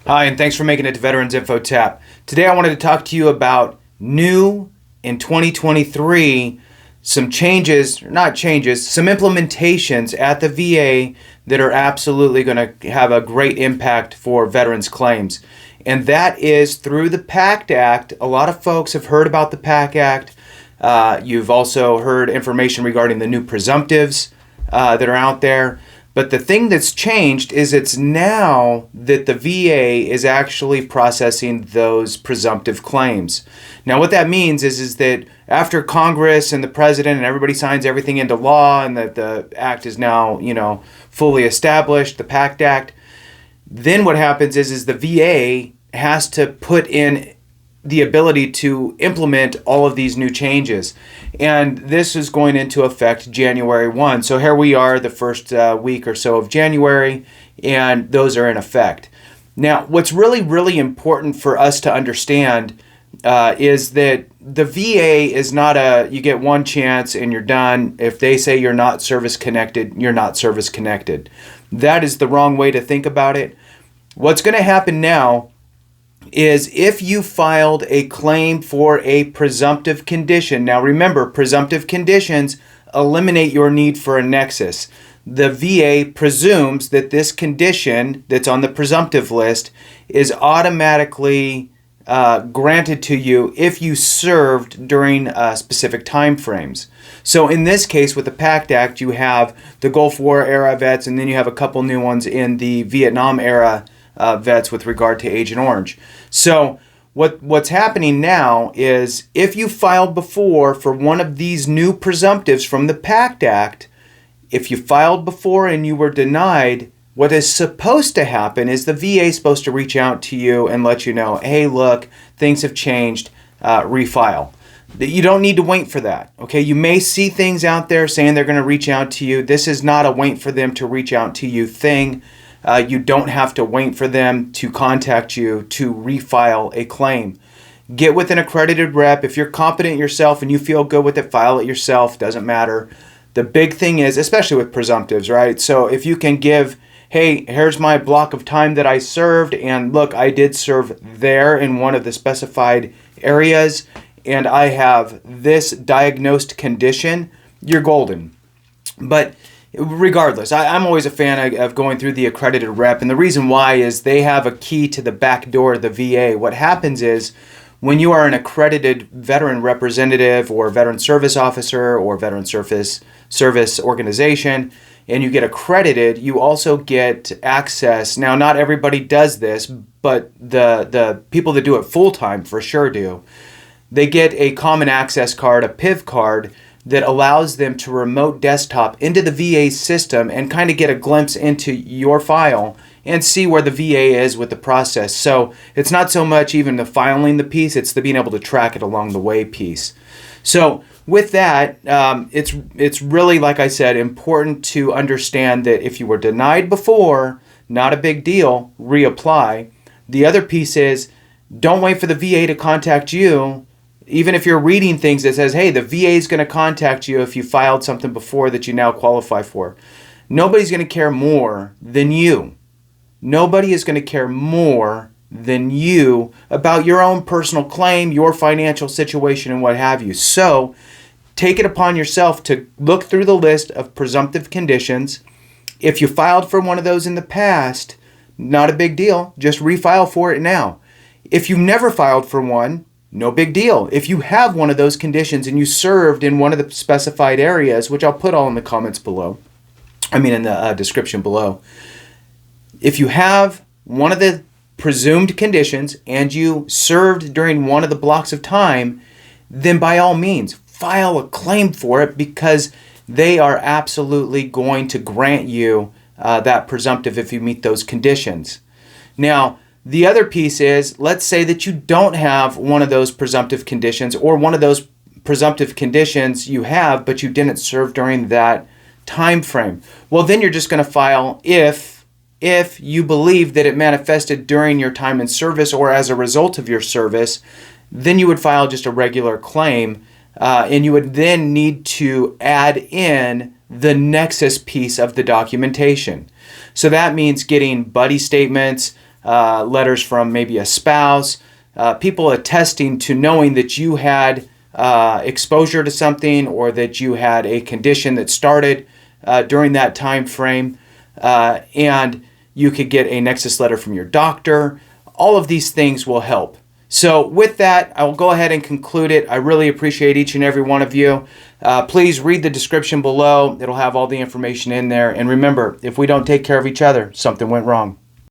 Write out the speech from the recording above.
Hi, and thanks for making it to Veterans Info Tap. Today I wanted to talk to you about new in 2023, some implementations at the VA that are absolutely going to have a great impact for veterans claims. And that is through the PACT Act. A lot of folks have heard about the PACT Act. You've also heard information regarding the new presumptives that are out there. But the thing that's changed is it's now that the VA is actually processing those presumptive claims. Now what that means is that after Congress and the President and everybody signs everything into law and that the act is now, fully established, the PACT Act, then what happens is the VA has to put in the ability to implement all of these new changes. And this is going into effect January 1. So here we are the first week or so of January, and those are in effect. Now, what's really, really important for us to understand is that the VA is not you get one chance and you're done. If they say you're not service connected, you're not service connected. That is the wrong way to think about it. What's going to happen now is if you filed a claim for a presumptive condition. Now remember, presumptive conditions eliminate your need for a nexus. The VA presumes that this condition that's on the presumptive list is automatically granted to you if you served during specific time frames. So in this case, with the PACT Act, you have the Gulf War era vets, and then you have a couple new ones in the Vietnam era vets with regard to Agent Orange. So what's happening now is if you filed before for one of these new presumptives from the PACT Act, if you filed before and you were denied, what is supposed to happen is the VA is supposed to reach out to you and let you know, hey, look, things have changed, refile. You don't need to wait for that. Okay, you may see things out there saying they're going to reach out to you. This is not a wait for them to reach out to you thing. You don't have to wait for them to contact you to refile a claim. Get with an accredited rep. If you're competent yourself and you feel good with it, file it yourself. Doesn't matter. The big thing is, especially with presumptives, right? So if you can give, hey, here's my block of time that I served, and look, I did serve there in one of the specified areas, and I have this diagnosed condition, you're golden. But regardless, I'm always a fan of going through the accredited rep, and the reason why is they have a key to the back door of the VA. What happens is when you are an accredited veteran representative or veteran service officer or veteran service organization, and you get accredited, you also get access. Now, not everybody does this, but the people that do it full-time for sure do. They get a common access card, a PIV card, that allows them to remote desktop into the VA system and kind of get a glimpse into your file and see where the VA is with the process. So it's not so much even the filing the piece, it's the being able to track it along the way piece. So with that, it's really, like I said, important to understand that if you were denied before, not a big deal, reapply. The other piece is don't wait for the VA to contact you. Even if you're reading things that says, hey, the VA is going to contact you if you filed something before that you now qualify for. Nobody's going to care more than you. Nobody is going to care more than you about your own personal claim, your financial situation, and what have you. So take it upon yourself to look through the list of presumptive conditions. If you filed for one of those in the past, not a big deal. Just refile for it now. If you've never filed for one, no big deal. If you have one of those conditions and you served in one of the specified areas, which I'll put all in the comments below, in the description below. If you have one of the presumed conditions and you served during one of the blocks of time, then by all means, file a claim for it because they are absolutely going to grant you that presumptive if you meet those conditions. Now, the other piece is, let's say that you don't have one of those presumptive conditions or one of those presumptive conditions you have, but you didn't serve during that time frame. Well, then you're just going to file if you believe that it manifested during your time in service or as a result of your service, then you would file just a regular claim, and you would then need to add in the nexus piece of the documentation. So that means getting buddy statements, letters from maybe a spouse, people attesting to knowing that you had exposure to something or that you had a condition that started during that time frame, and you could get a nexus letter from your doctor. All of these things will help. So with that, I will go ahead and conclude it. I really appreciate each and every one of you. Please read the description below. It'll have all the information in there. And remember, if we don't take care of each other, something went wrong.